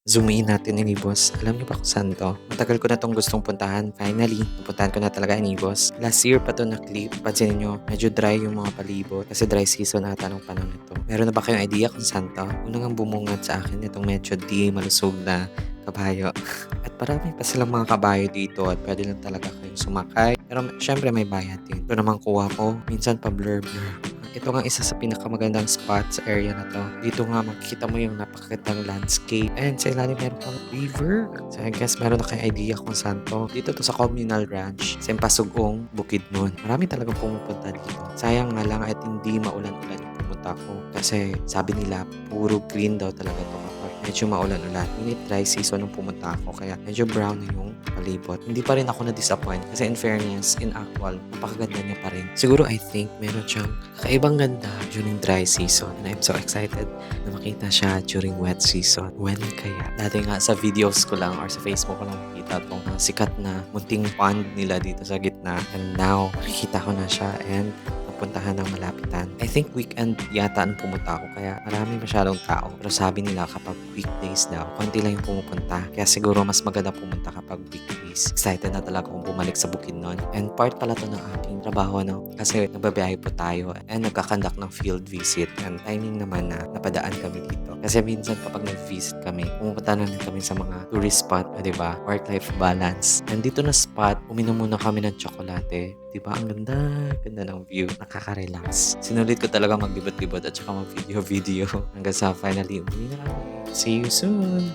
zoom in natin Inibos. Alam niyo ba kung saan 'to? Matagal ko na 'tong gustong puntahan. Finally, napuntahan ko na talaga Inibos. Last year pa 'to na clip. Pansinin niyo, medyo dry yung mga palibot kasi dry season ata nung panahon nito. Meron na ba kayong idea kung saan 'to? Una ngang bumungad sa akin itong medyo di malusog na kabayo. At marami pa silang mga kabayo dito at pwede lang talaga kayong sumakay. Pero syempre may bayad din. Ito naman kuha ko, minsan pa blur-blur. Ito nga isa sa pinakamagandang spot sa area na 'to. Dito nga makikita mo yung napakagandang landscape and sa ilalim meron pang river. So I guess meron na kayong idea kung saan 'to. Dito 'to sa Communal Ranch sa Impasugong, Bukidnon. Marami talagang pumupunta dito. Sayang nga lang at hindi maulan-ulan yung pumunta ko. Kasi sabi nila puro green daw talaga 'to kapag medyo maulan-ulan. Ngunit dry season nung pumunta ako kaya medyo brown na yung palibot. Hindi pa rin ako na-disappoint kasi in fairness, in actual, napakaganda niya pa rin. Siguro I think meron siyang kakaibang ganda during dry season and I'm so excited na makita siya during wet season. When kaya? Dati nga sa videos ko lang or sa Facebook ko lang makita itong sikat na munting pond nila dito sa gitna and now nakikita ko na siya and napuntahan ng malapitan. I think weekend yata ang pumunta ako kaya marami masyadong tao. Pero sabi nila kapag weekdays daw, konti lang yung pumupunta. Kaya siguro mas maganda pumunta kapag weekdays. Excited na talaga akong bumalik sa Bukidnon. And part pala to ng aking trabaho, no? Kasi nagbabiyahe po tayo and nagkakandak ng field visit. And timing naman na napadaan kami dito. Kasi minsan kapag nag-visit kami, pumupunta na rin kami sa mga tourist spot, di ba? Work-life balance. And dito na spot, uminom muna kami ng tsokolate. Diba? Ang ganda. Ganda ng view. Nakaka-relax. Sinulit ko talaga maglibot-libot at saka mag-video-video hanggang sa finally, uwi na kami. See you soon.